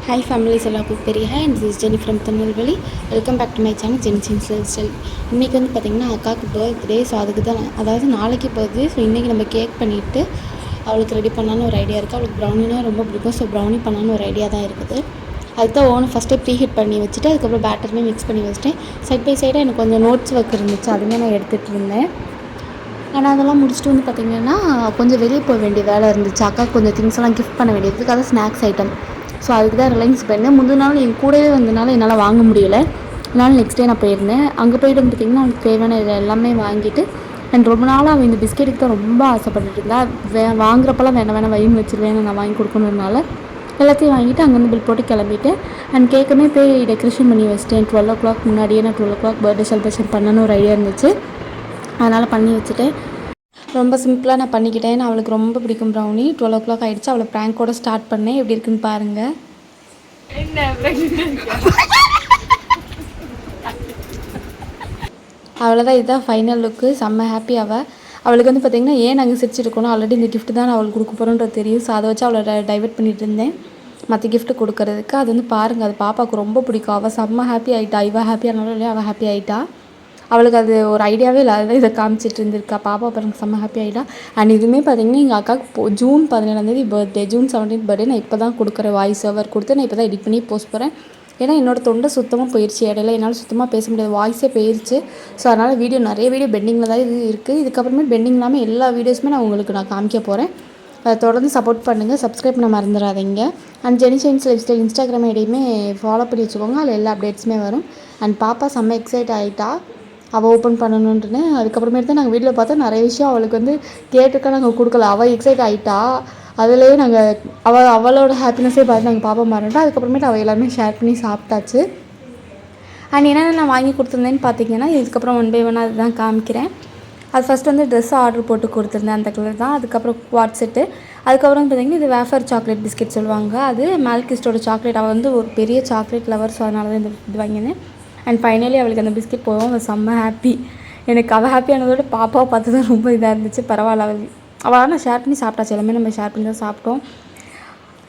Hi families எல்லாருக்கும் பெரிய hi and this Jeni from Tirunelveli. Welcome back to my channel Jeni sins lifestyle. இன்றைக்கி வந்து பார்த்திங்கன்னா அக்காவுக்கு பர்த்டே. ஸோ அதுக்கு தான் அதாவது நாளைக்கு பர்த்டே. ஸோ இன்றைக்கி நம்ம கேக் பண்ணிவிட்டு அவளுக்கு ரெடி பண்ணலான்னு ஒரு ஐடியா இருக்குது. அவளுக்கு ப்ரௌனினா ரொம்ப பிடிக்கும். ஸோ ப்ரௌனி பண்ணலான்னு ஒரு ஐடியா தான் இருக்குது. அதுக்கு தான் ஓனை ஃபஸ்ட்டே ப்ரீ ஹீட் பண்ணி வச்சுட்டு அதுக்கப்புறம் பேட்டருமே மிக்ஸ் பண்ணி வச்சுட்டேன். சைட் பை சைடாக எனக்கு கொஞ்சம் நோட்ஸ் ஒர்க் இருந்துச்சு, அதுவுமே நான் எடுத்துகிட்டு இருந்தேன். ஆனால் அதெல்லாம் முடிச்சுட்டு வந்து பார்த்திங்கன்னா கொஞ்சம் வெளியே போக வேண்டிய வேலை இருந்துச்சு. அக்காவுக்கு கொஞ்சம் திங்ஸ் எல்லாம் கிஃப்ட் பண்ண வேண்டியதுக்கு, அதாவது ஸ்நாக்ஸ் ஐட்டம். ஸோ அதுக்கு தான் ரிலையன்ஸ் போயிருந்தேன். முந்தின நாள் என் கூடவே வந்தனால என்னால் வாங்க முடியலை. அதனால் நெக்ஸ்ட் டே நான் போயிருந்தேன். அங்கே போய்ட்டு வந்து பார்த்திங்கன்னா அவனுக்கு தேவையான இது எல்லாமே வாங்கிட்டு, அண்ட் ரொம்ப நாளாக அவன் இந்த பிஸ்கெட்டுக்கு தான் ரொம்ப ஆசைப்பட்டுட்டு இருந்தா. வாங்குறப்பெல்லாம் வேணாம் வயின்னு வச்சுருவேன், நான் வாங்கி கொடுக்கணுன்னால எல்லாத்தையும் வாங்கிட்டு அங்கேருந்து பில் போட்டு கிளம்பிட்டேன். அண்ட் கேக்குமே போய் டெக்கரேஷன் பண்ணி வச்சிட்டேன். 12 o'clock முன்னாடியே நான் 12 o'clock பர்த்டே செலிப்ரேஷன் பண்ணணும்னு ஒரு ஐடியா இருந்துச்சு. அதனால் பண்ணி வச்சுட்டேன். ரொம்ப சிம்பிளாக நான் பண்ணிக்கிட்டேன். அவளுக்கு ரொம்ப பிடிக்கும் ப்ரௌனி. 12 o'clock ஆகிடுச்சு. அவளை ப்ராங்கோட ஸ்டார்ட் பண்ணேன். எப்படி இருக்குன்னு பாருங்கள். அவ்வளோதான், இதுதான் ஃபைனல் லுக்கு. செம்ம ஹாப்பி அவளுக்கு வந்து பார்த்திங்கன்னா ஏன் நாங்கள் சிரிச்சிருக்கணும், ஆல்ரெடி இந்த கிஃப்ட் தான் நான் அவளுக்கு கொடுக்க போகிறோன்றது தெரியும். ஸோ அதை வச்சு அவளை டைவெர்ட் பண்ணிட்டு இருந்தேன் மற்ற கிஃப்ட் கொடுக்கறதுக்கு. அது வந்து பாருங்கள், அது பாப்பாவுக்கு ரொம்ப பிடிக்கும். அவள் செம்ம ஹாப்பி ஆகிட்டா. இவள் ஹாப்பியானாலும் இல்லையா, அவள் ஹாப்பி ஆகிட்டா. அவளுக்கு அது ஒரு ஐடியாவே இல்லை, அதுதான் இதை காமிச்சிட்டு இருந்திருக்கா. பாப்பா பாருங்க செம்ம ஹாப்பி ஆகிட்டா. அண்ட் இதுவுமே பார்த்திங்கன்னா எங்கள் அக்காவுக்கு ஜூன் 17 பர்த்டே, ஜூன் 17 பர்த்டே. நான் இப்போ தான் கொடுக்குறேன், வாய்ஸ் ஓவர் கொடுத்து நான் இப்போ தான் எடிட் பண்ணி போஸ்ட் போகிறேன். ஏன்னா என்னோடய தொண்டை சுத்தமாக போயிடுச்சு. இடையில என்னால் சுத்தமாக பேச முடியாது, வாய்ஸே போயிடுச்சு. ஸோ அதனால் நிறைய வீடியோ பெண்டிங்கில் தான் இது இருக்குது. இதுக்கப்புறமே பெண்டிங் இல்லாமல் எல்லா வீடியோஸுமே நான் காமிக்க போகிறேன். தொடர்ந்து சப்போர்ட் பண்ணுங்கள், சப்ஸ்கிரைப் பண்ண மறந்துடாதீங்க. அண்ட் ஜெனி சைன்ஸ் லைஃப் ஸ்டைல் இன்ஸ்டாகிராம் ஐடியுமே ஃபாலோ பண்ணி வச்சுக்கோங்க, அதில் எல்லா அப்டேட்ஸுமே வரும். அண்ட் பாப்பா செம்ம எக்ஸைட் ஆகிட்டா அவள் ஓப்பன் பண்ணணுன்ட்டுன்னு. அதுக்கப்புறமேட்டு தான் நாங்கள் வீட்டில் பார்த்தா நிறைய விஷயம் அவளுக்கு வந்து கேட்டுக்கா நாங்கள் கொடுக்கல. அவள் எக்ஸைட் ஆகிட்டா. அதிலேயே நாங்கள் அவளோட ஹாப்பினஸே பார்த்து நாங்கள் பாப்பா மாறிட்டோம். அதுக்கப்புறமேட்டு அவள் எல்லாருமே ஷேர் பண்ணி சாப்பிட்டாச்சு. அண்ட் என்னென்ன நான் வாங்கி கொடுத்துருந்தேன்னு பார்த்தீங்கன்னா, இதுக்கப்புறம் ஒன் பை ஒன்னாக அதுதான் காமிக்கிறேன். அது ஃபஸ்ட் வந்து ட்ரெஸ் ஆர்டர் போட்டு கொடுத்துருந்தேன், அந்த கலர் தான். அதுக்கப்புறம் குவாட் செட்டு. அதுக்கப்புறம் பார்த்திங்கன்னா இது வேஃபர் சாக்லேட் பிஸ்கெட் சொல்லுவாங்க, அது மேல்கிஸ்டோட சாக்லேட். அவள் வந்து ஒரு பெரிய சாக்லேட் லவர். ஸோ அதனால தான் இது வாங்கினேன். அண்ட் ஃபைனலி அவளுக்கு அந்த பிஸ்கெட் போவோம். அவள் செம்ம ஹாப்பி. எனக்கு அவள் ஹாப்பியானதோட பாப்பாவை பார்த்து தான் ரொம்ப இதாக இருந்துச்சு. பரவாயில்ல, அவள் நான் ஷேர் பண்ணி சாப்பிட்டாச்சு. எல்லாமே நம்ம ஷேர் பண்ணி தான் சாப்பிட்டோம்.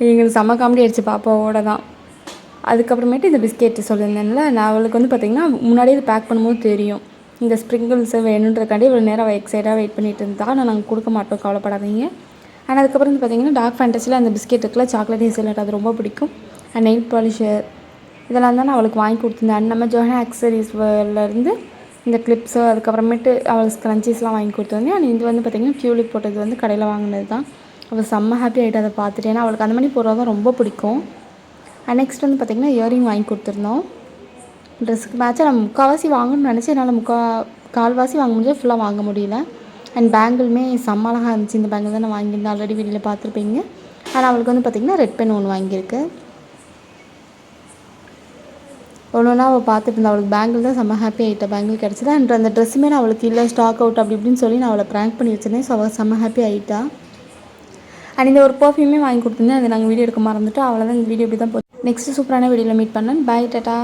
எங்களுக்கு செம்ம காமெடி ஆயிடுச்சு பாப்பாவோட தான். அதுக்கப்புறமேட்டு இந்த பிஸ்கெட்டு சொல்லியிருந்தேன்ல, நான் அவளுக்கு வந்து பார்த்திங்கன்னா முன்னாடியே இது பேக் பண்ணும்போது தெரியும் இந்த ஸ்ப்ரிங்கிள்ஸை வேணுன்றக்காண்டி இவ்வளோ நேரம் அவள் எக்ஸைட்டாக வெயிட் பண்ணிட்டு இருந்தா. நான் நாங்கள் கொடுக்க மாட்டோம், கவலைப்படாதீங்க. அண்ட் அதுக்கப்புறம் வந்து பார்த்திங்கன்னா டார்க் ஃபேண்டஸியில் அந்த பிஸ்கெட் இருக்குல்ல, சாக்லேட் ஹேசல்நட், அது ரொம்ப பிடிக்கும். அண்ட் நெயில் பாலிஷர் இதெல்லாம் தான் நான் அவளுக்கு வாங்கி கொடுத்துருந்தேன். அண்ட் நம்ம ஜோஹனா ஆக்சரிஸ்லேருந்து இந்த கிளிப்ஸு, அதுக்கப்புறமேட்டு அவளுக்கு ஸ்க்ரன்ச்சீஸ்லாம் வாங்கி கொடுத்துருந்தேன். அண்ட் இது வந்து பார்த்திங்கன்னா டியூலிப் போட்டது வந்து கடையில் வாங்கினது தான். அவள் செம்ம ஹாப்பி ஆகிட்டு அதை பார்த்துட்டு. ஏன்னா அவளுக்கு அந்த மாதிரி போடுறது தான் ரொம்ப பிடிக்கும். அண்ட் நெக்ஸ்ட் வந்து பார்த்திங்கன்னா இயரிங் வாங்கி கொடுத்துருந்தோம். ட்ரெஸ்ஸுக்கு மேட்சாக நம்ம முக்கால்வாசி வாங்கணும்னு நினச்சி என்னால் கால்வாசி வாங்க முடியாது, ஃபுல்லாக வாங்க முடியல. அண்ட் பேங்கிளுமே செம்ம அழகாக இருந்துச்சு. இந்த பேங்கிள் தான் நான் வாங்கியிருந்தேன், ஆல்ரெடி வீட்டில் பார்த்துருப்பீங்க. ஆனால் அவளுக்கு வந்து பார்த்திங்கன்னா ரெட் பென் ஒன்று வாங்கியிருக்கு. ஒன்றுனா அவள் பார்த்துட்டு இருந்தா. அவளுக்கு பேங்கிள் தான் செம்ம ஹாப்பி ஆகிட்டா, பேங்கிள் கிடச்சிது. அண்ட் அந்த ட்ரெஸ்ஸுமே நான் அவளுக்கு இல்லை, ஸ்டாக் அவுட் அப்படி இப்படின்னு சொல்லி நான் அவளை ப்ராங்க் பண்ணி வச்சுருந்தேன். ஸோ அவள் செம்ம ஹாப்பி ஆகிட்டா. அண்ட் இந்த ஒரு பர்ஃப்யூமே வாங்கி கொடுத்துருந்தேன், அதை நாங்கள் வீடியோ எடுக்க மறந்துட்டோம். அவ்வளோதான், இந்த வீடியோ இப்படி தான் போச்சு. நெக்ஸ்ட்டு சூப்பரான வீடியோவில் மீட் பண்ணேன். பாய், டாட்டா.